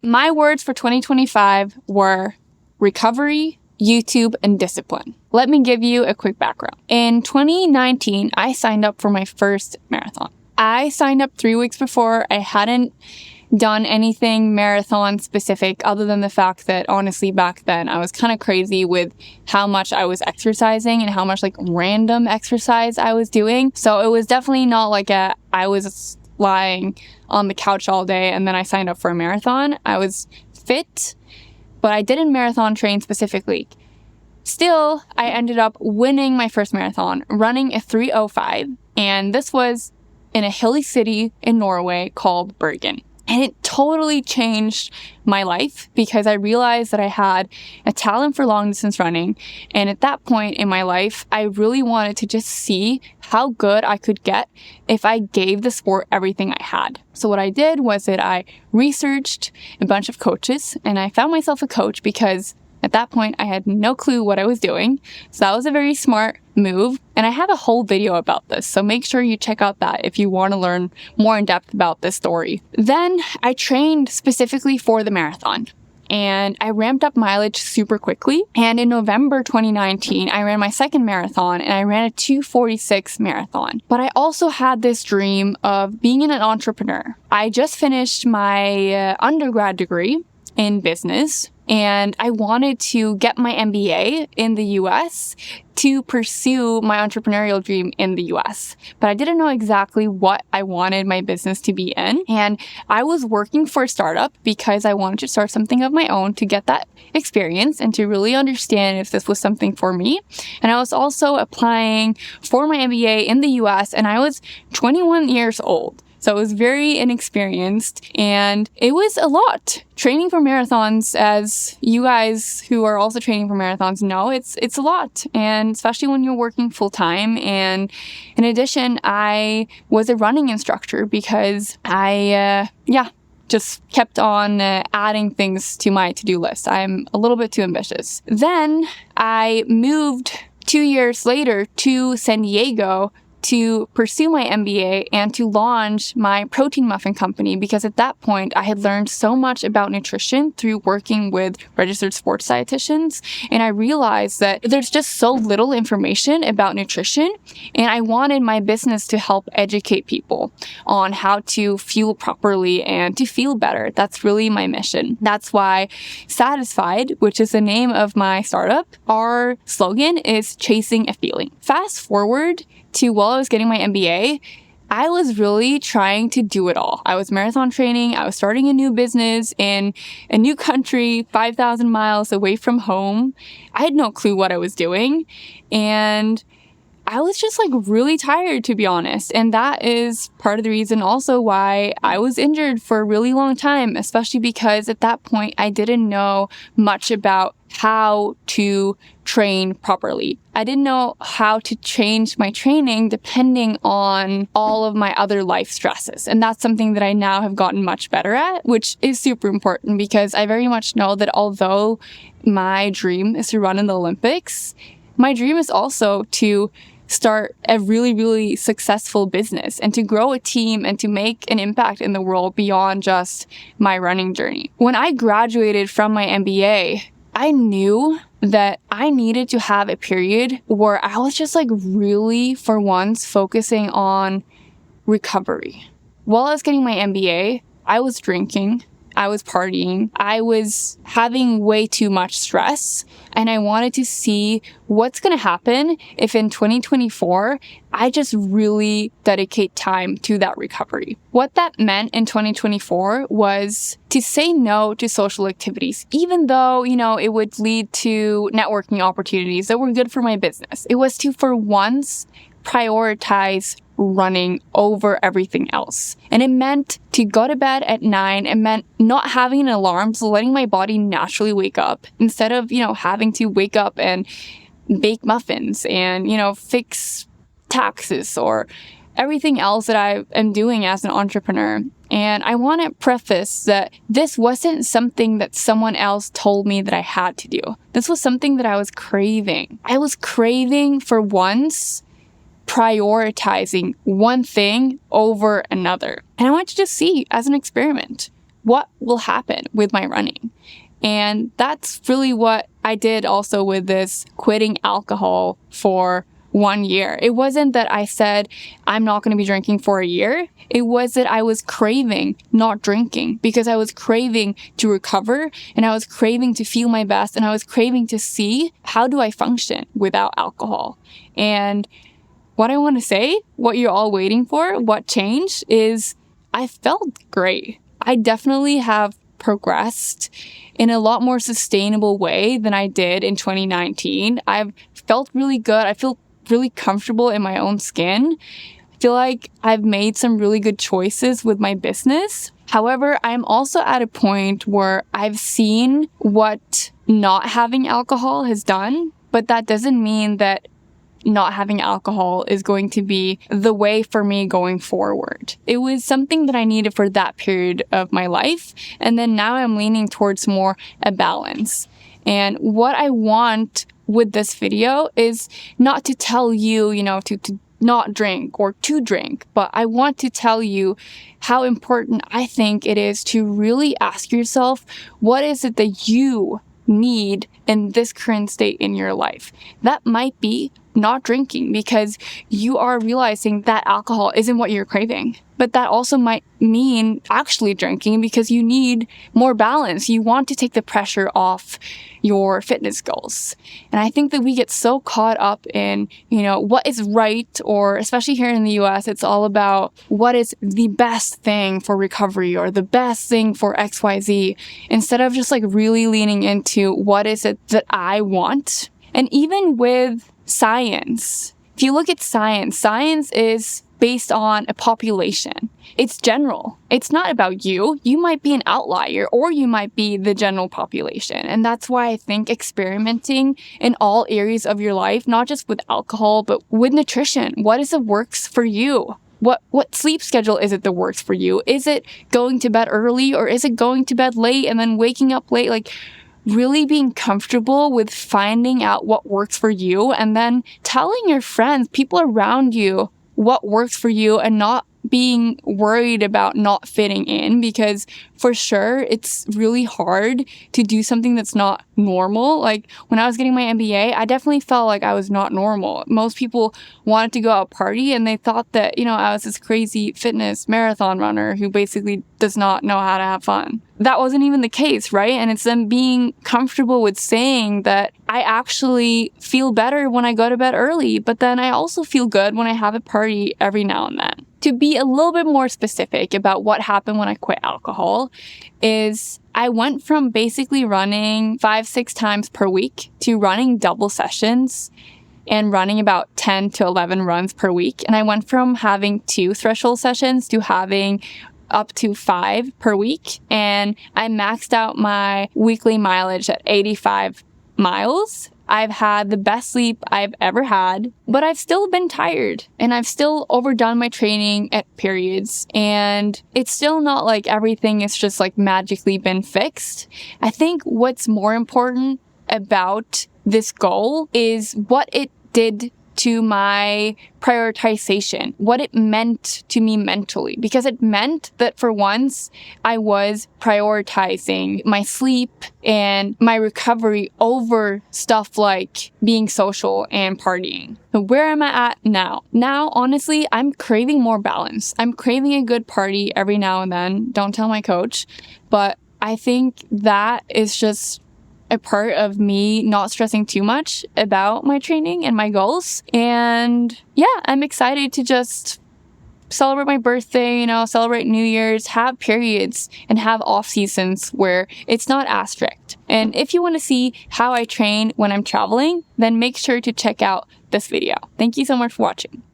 My words for 2025 were recovery, YouTube, and discipline. Let me give you a quick background. In 2019, I signed up for my first marathon. I signed up 3 weeks before. I hadn't done anything marathon specific other than the fact that honestly back then I was kind of crazy with how much I was exercising and how much like random exercise I was doing. So it was definitely not like I was lying on the couch all day and then I signed up for a marathon. I was fit, but I didn't marathon train specifically. Still, I ended up winning my first marathon, running a 3:05, and this was in a hilly city in Norway called Bergen. And it totally changed my life because I realized that I had a talent for long distance running. And at that point in my life, I really wanted to just see how good I could get if I gave the sport everything I had. So what I did was that I researched a bunch of coaches and I found myself a coach because at that point, I had no clue what I was doing. So that was a very smart move. And I have a whole video about this. So make sure you check out that if you want to learn more in depth about this story. Then I trained specifically for the marathon. And I ramped up mileage super quickly. And in November 2019, I ran my second marathon and I ran a 2:46 marathon. But I also had this dream of being an entrepreneur. I just finished my undergrad degree in business. And I wanted to get my MBA in the US to pursue my entrepreneurial dream in the US. But I didn't know exactly what I wanted my business to be in. And I was working for a startup because I wanted to start something of my own to get that experience and to really understand if this was something for me. And I was also applying for my MBA in the US and I was 21 years old. So I was very inexperienced and it was a lot. Training for marathons, as you guys who are also training for marathons know, it's a lot. And especially when you're working full time. And in addition, I was a running instructor because I just kept on adding things to my to-do list. I'm a little bit too ambitious. Then I moved 2 years later to San Diego to pursue my MBA and to launch my protein muffin company because at that point I had learned so much about nutrition through working with registered sports dietitians, and I realized that there's just so little information about nutrition, and I wanted my business to help educate people on how to fuel properly and to feel better. That's really my mission. That's why Satisfied, which is the name of my startup, our slogan is chasing a feeling. Fast forward to while I was getting my MBA, I was really trying to do it all. I was marathon training. I was starting a new business in a new country, 5,000 miles away from home. I had no clue what I was doing. And I was just like really tired, to be honest. And that is part of the reason also why I was injured for a really long time, especially because at that point I didn't know much about how to train properly. I didn't know how to change my training depending on all of my other life stresses. And that's something that I now have gotten much better at, which is super important because I very much know that although my dream is to run in the Olympics, my dream is also to start a really, really successful business and to grow a team and to make an impact in the world beyond just my running journey. When I graduated from my MBA, I knew that I needed to have a period where I was just like really, for once, focusing on recovery. While I was getting my MBA, I was drinking, I was partying, I was having way too much stress, and I wanted to see what's going to happen if in 2024, I just really dedicate time to that recovery. What that meant in 2024 was to say no to social activities, even though, it would lead to networking opportunities that were good for my business. It was to, for once, prioritize running over everything else. And it meant to go to bed at 9. It meant not having an alarm, so letting my body naturally wake up instead of, having to wake up and bake muffins and, fix taxes or everything else that I am doing as an entrepreneur. And I want to preface that this wasn't something that someone else told me that I had to do. This was something that I was craving. I was craving for once prioritizing one thing over another. And I want you to see as an experiment, what will happen with my running? And that's really what I did also with this quitting alcohol for 1 year. It wasn't that I said, I'm not going to be drinking for a year. It was that I was craving not drinking because I was craving to recover and I was craving to feel my best and I was craving to see how do I function without alcohol. And what I want to say, what you're all waiting for, what changed is I felt great. I definitely have progressed in a lot more sustainable way than I did in 2019. I've felt really good. I feel really comfortable in my own skin. I feel like I've made some really good choices with my business. However, I'm also at a point where I've seen what not having alcohol has done, but that doesn't mean that not having alcohol is going to be the way for me going forward. It was something that I needed for that period of my life. And then now I'm leaning towards more a balance. And what I want with this video is not to tell you, to not drink or to drink, but I want to tell you how important I think it is to really ask yourself, what is it that you need in this current state in your life? That might be not drinking because you are realizing that alcohol isn't what you're craving. But that also might mean actually drinking because you need more balance. You want to take the pressure off your fitness goals. And I think that we get so caught up in, what is right, or especially here in the US, it's all about what is the best thing for recovery or the best thing for XYZ, instead of just really leaning into what is it that I want. And even with science, if you look at science is based on a population. It's general. It's not about you. You might be an outlier or you might be the general population. And that's why I think experimenting in all areas of your life, not just with alcohol, but with nutrition. What is it works for you? What sleep schedule is it that works for you? Is it going to bed early or is it going to bed late and then waking up late? Really being comfortable with finding out what works for you and then telling your friends, people around you, what works for you and not being worried about not fitting in, because for sure it's really hard to do something that's not normal. When I was getting my MBA, I definitely felt like I was not normal. Most people wanted to go out party and they thought that, I was this crazy fitness marathon runner who basically does not know how to have fun. That wasn't even the case, right? And it's them being comfortable with saying that I actually feel better when I go to bed early, but then I also feel good when I have a party every now and then. To be a little bit more specific about what happened when I quit alcohol is I went from basically running 5-6 times per week to running double sessions and running about 10 to 11 runs per week. And I went from having 2 threshold sessions to having up to 5 per week. And I maxed out my weekly mileage at 85 miles. I've had the best sleep I've ever had, but I've still been tired and I've still overdone my training at periods. And it's still not like everything is just magically been fixed. I think what's more important about this goal is what it did to my prioritization, what it meant to me mentally, because it meant that for once I was prioritizing my sleep and my recovery over stuff like being social and partying. So where am I at now? Now, honestly, I'm craving more balance. I'm craving a good party every now and then. Don't tell my coach, but I think that is just a part of me not stressing too much about my training and my goals. And yeah, I'm excited to just celebrate my birthday, celebrate New Year's, have periods and have off seasons where it's not as strict. And if you want to see how I train when I'm traveling, then make sure to check out this video. Thank you so much for watching.